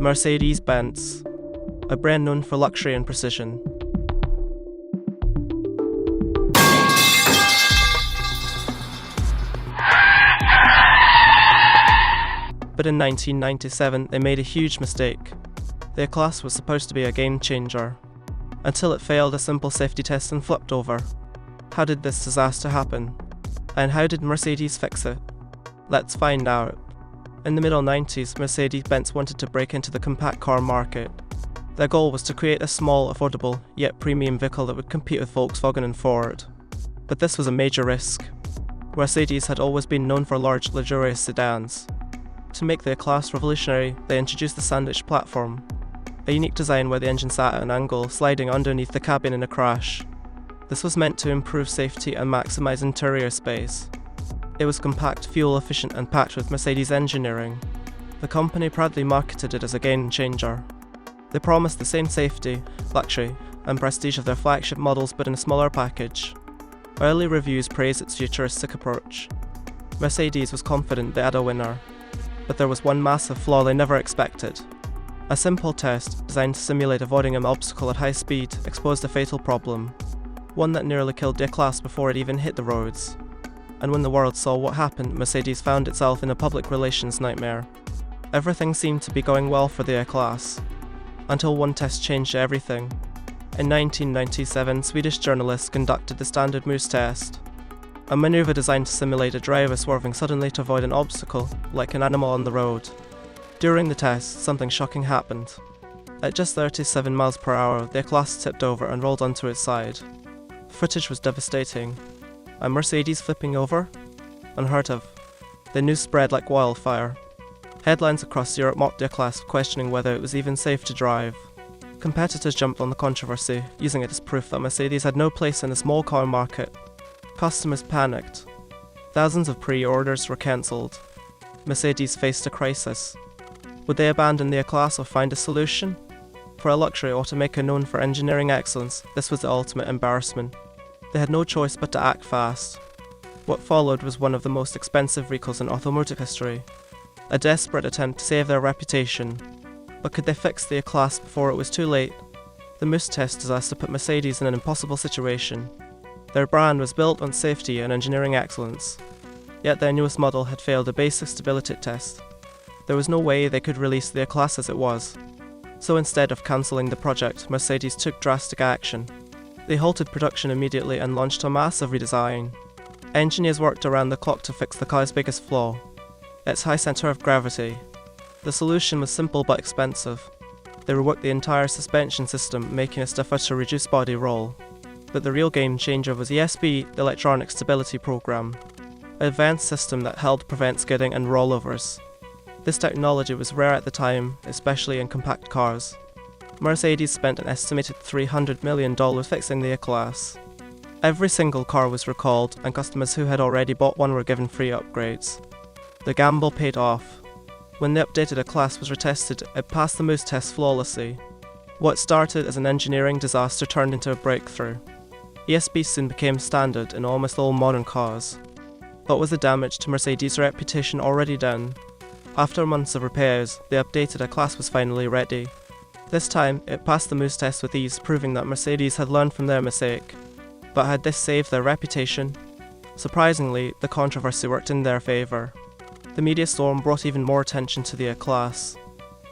Mercedes-Benz, a brand known for luxury and precision. But in 1997, they made a huge mistake. The A-Class was supposed to be a game changer, until it failed a simple safety test and flipped over. How did this disaster happen? And how did Mercedes fix it? Let's find out. In the middle 90s, Mercedes-Benz wanted to break into the compact car market. Their goal was to create a small, affordable, yet premium vehicle that would compete with Volkswagen and Ford. But this was a major risk. Mercedes had always been known for large, luxurious sedans. To make the A-Class revolutionary, they introduced the sandwich platform, a unique design where the engine sat at an angle, sliding underneath the cabin in a crash. This was meant to improve safety and maximize interior space. It was compact, fuel-efficient, and packed with Mercedes engineering. The company proudly marketed it as a game changer. They promised the same safety, luxury, and prestige of their flagship models but in a smaller package. Early reviews praised its futuristic approach. Mercedes was confident they had a winner. But there was one massive flaw they never expected. A simple test, designed to simulate avoiding an obstacle at high speed, exposed a fatal problem. One that nearly killed the A-Class before it even hit the roads. And when the world saw what happened, Mercedes found itself in a public relations nightmare. Everything seemed to be going well for the A-Class, until one test changed everything. In 1997, Swedish journalists conducted the standard moose test, a maneuver designed to simulate a driver swerving suddenly to avoid an obstacle, like an animal on the road. During the test, something shocking happened. At just 37 miles per hour, the A-Class tipped over and rolled onto its side. The footage was devastating. A Mercedes flipping over? Unheard of. The news spread like wildfire. Headlines across Europe mocked the A-Class, questioning whether it was even safe to drive. Competitors jumped on the controversy, using it as proof that Mercedes had no place in the small car market. Customers panicked. Thousands of pre-orders were cancelled. Mercedes faced a crisis. Would they abandon the A-Class or find a solution? For a luxury automaker known for engineering excellence, this was the ultimate embarrassment. They had no choice but to act fast. What followed was one of the most expensive recalls in automotive history. A desperate attempt to save their reputation. But could they fix the A-Class before it was too late? The moose test disaster put Mercedes in an impossible situation. Their brand was built on safety and engineering excellence, yet their newest model had failed a basic stability test. There was no way they could release the A-Class as it was. So instead of cancelling the project, Mercedes took drastic action. They halted production immediately and launched a massive redesign. Engineers worked around the clock to fix the car's biggest flaw, its high centre of gravity. The solution was simple but expensive. They reworked the entire suspension system, making it stiffer to reduce body roll. But the real game changer was ESP, the Electronic Stability Program, an advanced system that helped prevent skidding and rollovers. This technology was rare at the time, especially in compact cars. Mercedes spent an estimated $300 million fixing the A-Class. Every single car was recalled, and customers who had already bought one were given free upgrades. The gamble paid off. When the updated A-Class was retested, it passed the moose test flawlessly. What started as an engineering disaster turned into a breakthrough. ESP soon became standard in almost all modern cars. But was the damage to Mercedes' reputation already done? After months of repairs, the updated A-Class was finally ready. This time, it passed the moose test with ease, proving that Mercedes had learned from their mistake. But had this saved their reputation? Surprisingly, the controversy worked in their favour. The media storm brought even more attention to the A-Class.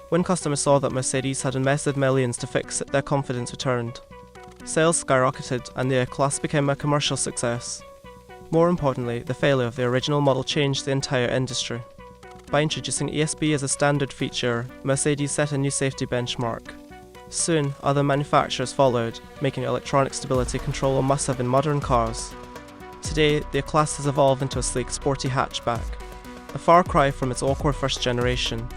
When customers saw that Mercedes had invested millions to fix it, their confidence returned. Sales skyrocketed and the A-Class became a commercial success. More importantly, the failure of the original model changed the entire industry. By introducing ESP as a standard feature, Mercedes set a new safety benchmark. Soon, other manufacturers followed, making electronic stability control a must-have in modern cars. Today, the A-Class has evolved into a sleek, sporty hatchback, a far cry from its awkward first generation.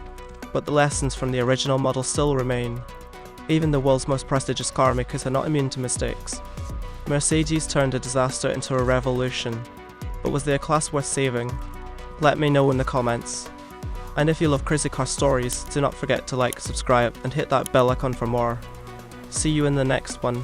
But the lessons from the original model still remain. Even the world's most prestigious car makers are not immune to mistakes. Mercedes turned a disaster into a revolution. But was the A-Class worth saving? Let me know in the comments. And if you love crazy car stories, do not forget to like, subscribe, and hit that bell icon for more. See you in the next one.